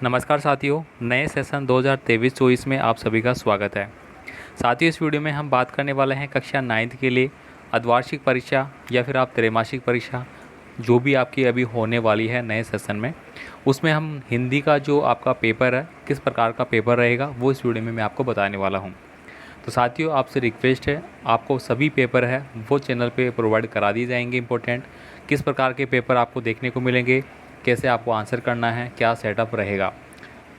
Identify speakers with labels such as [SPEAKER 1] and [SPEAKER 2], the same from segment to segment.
[SPEAKER 1] नमस्कार साथियों, नए सेशन 2023-24 में आप सभी का स्वागत है। साथियों, इस वीडियो में हम बात करने वाले हैं कक्षा 9th के लिए अर्धवार्षिक परीक्षा या फिर आप त्रैमासिक परीक्षा जो भी आपकी अभी होने वाली है नए सेशन में, उसमें हम हिंदी का जो आपका पेपर है, किस प्रकार का पेपर रहेगा वो इस वीडियो में मैं आपको बताने वाला हूँ। तो साथियों, आपसे रिक्वेस्ट है, आपको सभी पेपर है वो चैनल पे प्रोवाइड करा दिए जाएंगे। इंपॉर्टेंट किस प्रकार के पेपर आपको देखने को मिलेंगे, कैसे आपको आंसर करना है, क्या सेटअप रहेगा।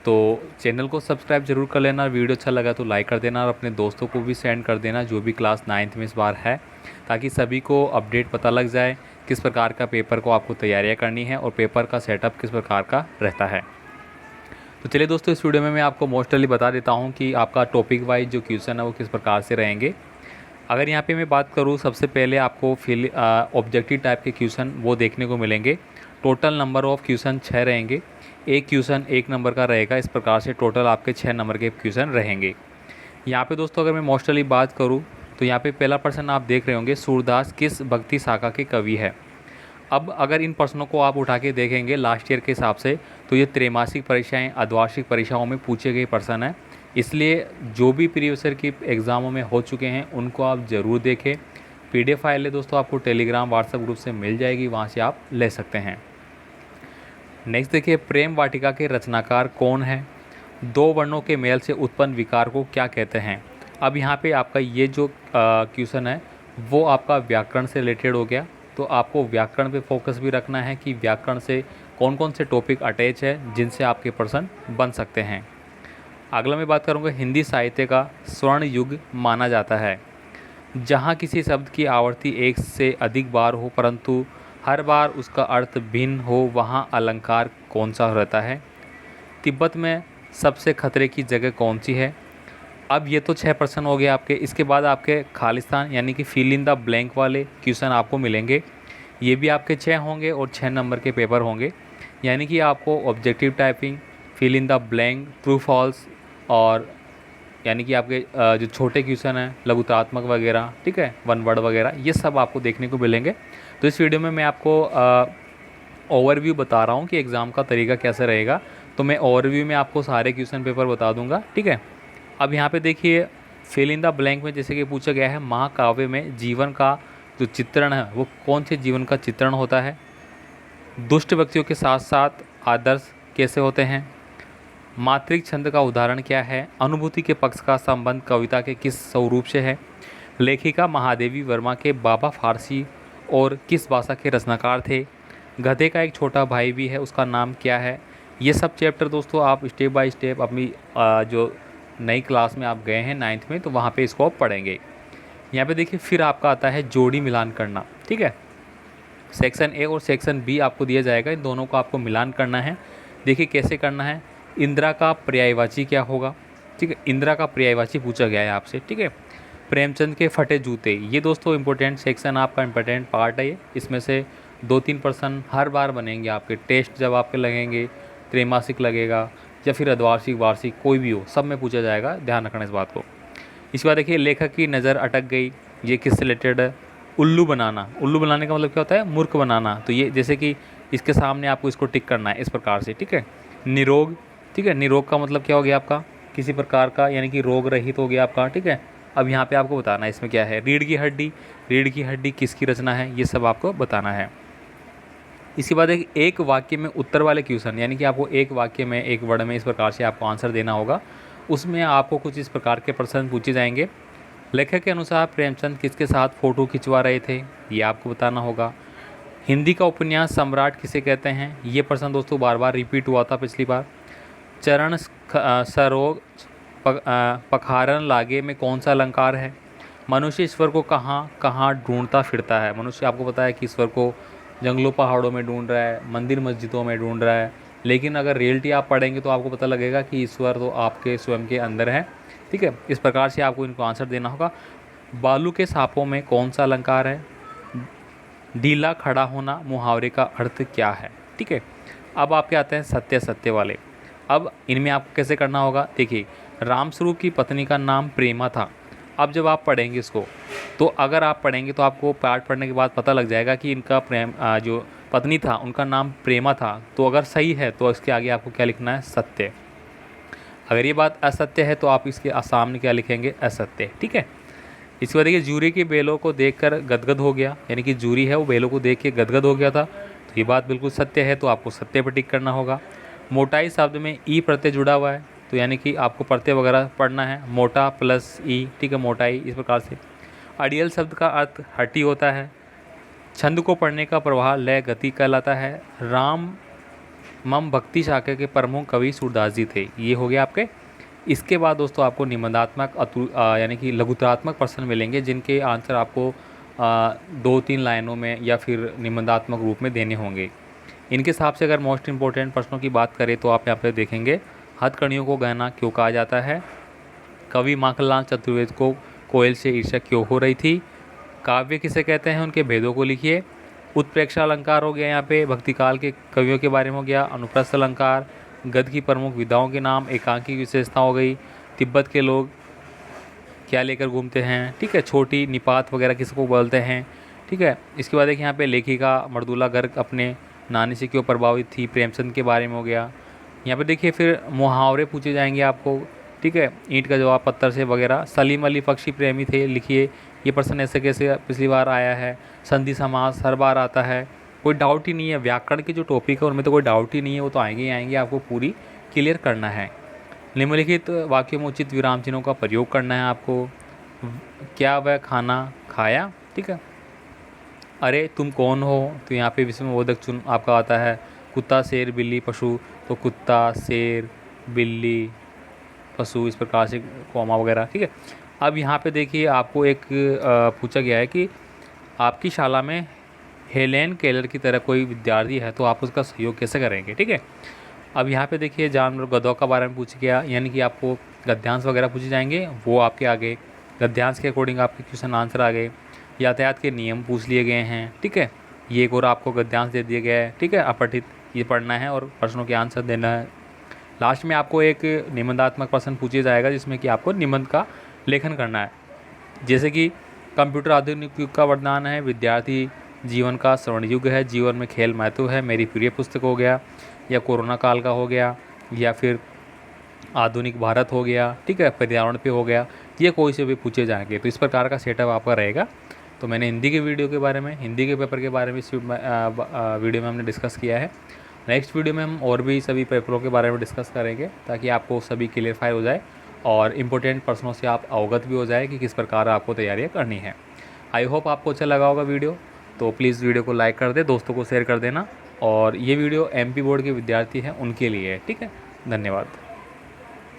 [SPEAKER 1] तो चैनल को सब्सक्राइब जरूर कर लेना। वीडियो अच्छा लगा तो लाइक कर देना और अपने दोस्तों को भी सेंड कर देना जो भी क्लास 9th में इस बार है, ताकि सभी को अपडेट पता लग जाए किस प्रकार का पेपर को आपको तैयारियां करनी है और पेपर का सेटअप किस प्रकार का रहता है। तो चलिए दोस्तों, इस वीडियो में मैं आपको मोस्टली बता देता हूँ कि आपका टॉपिक वाइज जो क्वेश्चन है वो किस प्रकार से रहेंगे। अगर यहाँ पे मैं बात करूँ, सबसे पहले आपको ऑब्जेक्टिव टाइप के क्वेश्चन वो देखने को मिलेंगे। टोटल नंबर ऑफ़ क्वेश्चन 6 रहेंगे। एक क्वेश्चन 1 नंबर का रहेगा। इस प्रकार से टोटल आपके 6 नंबर के क्वेश्चन रहेंगे। यहाँ पे दोस्तों अगर मैं मोस्टली बात करूँ तो यहाँ पे पहला प्रश्न आप देख रहे होंगे, सूरदास किस भक्ति शाखा के कवि है। अब अगर इन प्रश्नों को आप उठा के देखेंगे लास्ट ईयर के हिसाब से, तो ये त्रैमासिक परीक्षाएं, अर्धवार्षिक परीक्षाओं में पूछे गए प्रश्न हैं। इसलिए जो भी प्रीवियस ईयर की एग्ज़ामों में हो चुके हैं उनको आप ज़रूर देखें। PDF फाइल है दोस्तों, आपको टेलीग्राम व्हाट्सएप ग्रुप से मिल जाएगी, वहाँ से आप ले सकते हैं। नेक्स्ट देखिए, प्रेम वाटिका के रचनाकार कौन है। दो वर्णों के मेल से उत्पन्न विकार को क्या कहते हैं। अब यहाँ पे आपका ये जो क्वेश्चन है वो आपका व्याकरण से रिलेटेड हो गया, तो आपको व्याकरण पे फोकस भी रखना है कि व्याकरण से कौन कौन से टॉपिक अटैच है जिनसे आपके प्रश्न बन सकते हैं। अगला मैं बात करूँगा, हिंदी साहित्य का स्वर्ण युग माना जाता है जहाँ किसी शब्द की आवृत्ति एक से अधिक बार हो परंतु हर बार उसका अर्थ भिन्न हो, वहाँ अलंकार कौन सा रहता है। तिब्बत में सबसे खतरे की जगह कौन सी है। अब ये तो 6 प्रश्न हो गए आपके। इसके बाद आपके खालिस्तान यानी कि फिल इन द ब्लैंक वाले क्वेश्चन आपको मिलेंगे। ये भी आपके 6 होंगे और 6 नंबर के पेपर होंगे। यानी कि आपको objective typing, fill in the blank, true false और यानी कि आपके जो छोटे क्वेश्चन हैं, लघुतात्मक वगैरह, ठीक है, वन वर्ड वगैरह, ये सब आपको देखने को मिलेंगे। तो इस वीडियो में मैं आपको ओवरव्यू बता रहा हूँ कि एग्ज़ाम का तरीका कैसे रहेगा। तो मैं ओवरव्यू में आपको सारे क्वेश्चन पेपर बता दूंगा, ठीक है। अब यहाँ पे देखिए, फिल इन द ब्लैंक में जैसे कि पूछा गया है, महाकाव्य में जीवन का जो चित्रण है वो कौन से जीवन का चित्रण होता है। दुष्ट व्यक्तियों के साथ साथ आदर्श कैसे होते हैं। मात्रिक छंद का उदाहरण क्या है। अनुभूति के पक्ष का संबंध कविता के किस स्वरूप से है। लेखिका महादेवी वर्मा के बाबा फारसी और किस भाषा के रचनाकार थे। गधे का एक छोटा भाई भी है, उसका नाम क्या है। ये सब चैप्टर दोस्तों आप स्टेप बाय स्टेप अपनी जो नई क्लास में आप गए हैं 9th में, तो वहाँ पे इसको आप पढ़ेंगे। यहाँ पे देखिए, फिर आपका आता है जोड़ी मिलान करना, ठीक है। सेक्शन ए और सेक्शन बी आपको दिया जाएगा, इन दोनों को आपको मिलान करना है। देखिए कैसे करना है। इंदिरा का पर्यायवाची क्या होगा, ठीक है। इंदिरा का पर्यायवाची पूछा गया है आपसे, ठीक है। प्रेमचंद के फटे जूते, ये दोस्तों इंपॉर्टेंट सेक्शन, आपका इंपॉर्टेंट पार्ट है ये। इसमें से 2-3 प्रश्न हर बार बनेंगे आपके। टेस्ट जब आपके लगेंगे, त्रैमासिक लगेगा या फिर अर्धवार्षिक, वार्षिक, कोई भी हो, सब में पूछा जाएगा, ध्यान रखना इस बात को। इसके बाद देखिए, लेखक की नज़र अटक गई, ये किससे रिलेटेड है। उल्लू बनाना, उल्लू बनाने का मतलब क्या होता है, मूर्ख बनाना। तो ये जैसे कि इसके सामने आपको इसको टिक करना है इस प्रकार से, ठीक है। निरोग, ठीक है, निरोग का मतलब क्या हो गया आपका, किसी प्रकार का, यानी कि रोग रहित हो गया आपका, ठीक है। अब यहाँ पे आपको बताना है इसमें क्या है। रीढ़ की हड्डी, रीढ़ की हड्डी किसकी रचना है, ये सब आपको बताना है। इसके बाद एक वाक्य में उत्तर वाले क्वेश्चन, यानी कि आपको एक वाक्य में, एक वर्ड में इस प्रकार से आपको आंसर देना होगा। उसमें आपको कुछ इस प्रकार के प्रश्न पूछे जाएंगे। लेखक के अनुसार प्रेमचंद किसके साथ फ़ोटो खिंचवा रहे थे, ये आपको बताना होगा। हिंदी का उपन्यास सम्राट किसे कहते हैं, ये प्रश्न दोस्तों बार बार रिपीट हुआ था पिछली बार। चरण सरोज पखारन लागे में कौन सा अलंकार है। मनुष्य ईश्वर को कहाँ कहाँ ढूंढता फिरता है। मनुष्य आपको पता है कि ईश्वर को जंगलों पहाड़ों में ढूंढ रहा है, मंदिर मस्जिदों में ढूंढ रहा है, लेकिन अगर रियलिटी आप पढ़ेंगे तो आपको पता लगेगा कि ईश्वर तो आपके स्वयं के अंदर है, ठीक है। इस प्रकार से आपको इनको आंसर देना होगा। बालू के सांपों में कौन सा अलंकार है। ढीला खड़ा होना मुहावरे का अर्थ क्या है, ठीक है। अब आपके आते हैं सत्य सत्य वाले। अब इनमें आपको कैसे करना होगा, देखिए, रामस्वरूप की पत्नी का नाम प्रेमा था। अब जब आप पढ़ेंगे इसको, तो अगर आप पढ़ेंगे तो आपको पार्ट पढ़ने के बाद पता लग जाएगा कि इनका प्रेम जो पत्नी था, उनका नाम प्रेमा था, तो अगर सही है तो इसके आगे आपको क्या लिखना है, सत्य। अगर ये बात असत्य है तो आप इसके सामने क्या लिखेंगे, असत्य। ठीक है। इसके बाद देखिए, जूरी के बेलों को देखकर गदगद हो गया, यानी कि जूरी है वो बेलों को देख के गदगद हो गया था, तो ये बात बिल्कुल सत्य है, तो आपको सत्य पर टिक करना होगा। मोटाई शब्द में ई प्रत्यय जुड़ा हुआ है, तो यानी कि आपको प्रत्यय वगैरह पढ़ना है, मोटा प्लस ई, ठीक है, मोटाई, इस प्रकार से। अड़ियल शब्द का अर्थ हटी होता है। छंद को पढ़ने का प्रवाह लय गति कहलाता है। राम मम भक्ति शाखा के प्रमुख कवि सूरदास जी थे, ये हो गया आपके। इसके बाद दोस्तों आपको निबंधात्मक यानी कि लघुत्रात्मक प्रश्न मिलेंगे, जिनके आंसर आपको 2-3 लाइनों में या फिर निबंधात्मक रूप में देने होंगे। इनके हिसाब से अगर मोस्ट इंपॉर्टेंट प्रश्नों की बात करें तो आप यहाँ पे देखेंगे, हथकड़ियों को गहना क्यों कहा जाता है, कवि माखनलाल चतुर्वेदी को कोयल से ईर्ष्या क्यों हो रही थी, काव्य किसे कहते हैं, उनके भेदों को लिखिए। उत्प्रेक्षा अलंकार हो गया, यहाँ पे भक्तिकाल के कवियों के बारे में हो गया। अनुप्रस्थ अलंकार, गद्य की प्रमुख विधाओं के नाम, एकांकी की विशेषता हो गई, तिब्बत के लोग क्या लेकर घूमते हैं, ठीक है, छोटी निपात वगैरह किसको बोलते हैं, ठीक है। इसके बाद देखिए यहाँ पे लेखिका मर्दुला गर्ग अपने नानी से क्यों प्रभावित थी, प्रेमचंद के बारे में हो गया। यहाँ पे देखिए फिर मुहावरे पूछे जाएंगे आपको, ठीक है, ईंट का जवाब पत्थर से वगैरह। सलीम अली पक्षी प्रेमी थे, लिखिए ये प्रश्न ऐसे कैसे पिछली बार आया है। संधि समास हर बार आता है, कोई डाउट ही नहीं है। व्याकरण की जो टॉपिक है उनमें तो कोई डाउट ही नहीं है, वो तो आएंगे ही आएंगे, आपको पूरी क्लियर करना है। निम्नलिखित वाक्यों में उचित विराम चिन्हों का प्रयोग करना है आपको। क्या वह खाना खाया, ठीक है। अरे तुम कौन हो, तो यहाँ पे विस्मयबोधक चिन्ह आपका आता है। कुत्ता शेर बिल्ली पशु, तो कुत्ता शेर बिल्ली पशु, इस प्रकार से कॉमा वगैरह, ठीक है। अब यहाँ पे देखिए आपको एक पूछा गया है कि आपकी शाला में हेलेन केलर की तरह कोई विद्यार्थी है, तो आप उसका सहयोग कैसे करेंगे, ठीक है। अब यहाँ पे देखिए जानवर गधों का बारे में पूछ गया, यानी कि आपको गद्यांश वगैरह पूछे जाएंगे, वो आपके आगे गद्यांश के अकॉर्डिंग आपके क्वेश्चन आंसर आ गए। यातायात के नियम पूछ लिए गए हैं, ठीक है। ये एक और आपको गद्यांश दे दिया गया है, ठीक है, अपठित, ये पढ़ना है और प्रश्नों के आंसर देना है। लास्ट में आपको एक निबंधात्मक प्रश्न पूछा जाएगा, जिसमें कि आपको निबंध का लेखन करना है, जैसे कि कंप्यूटर आधुनिक युग का वरदान है, विद्यार्थी जीवन का स्वर्ण युग है, जीवन में खेल महत्व है, मेरी प्रिय पुस्तक हो गया, या कोरोना काल का हो गया, या फिर आधुनिक भारत हो गया, ठीक है, पर्यावरण पे हो गया, ये कोई से भी पूछे जाएंगे। तो इस प्रकार का सेटअप आपका रहेगा। तो मैंने हिंदी के वीडियो के बारे में, हिंदी के पेपर के बारे में इस वीडियो में हमने डिस्कस किया है। नेक्स्ट वीडियो में हम और भी सभी पेपरों के बारे में डिस्कस करेंगे, ताकि आपको सभी क्लियरफाई हो जाए और इम्पोर्टेंट प्रश्नों से आप अवगत भी हो जाए कि किस प्रकार आपको तैयारियाँ करनी है। आई होप आपको अच्छा लगा होगा वीडियो, तो प्लीज़ वीडियो को लाइक कर दे, दोस्तों को शेयर कर देना। और ये वीडियो MP बोर्ड के विद्यार्थी हैं उनके लिए है, ठीक है। धन्यवाद।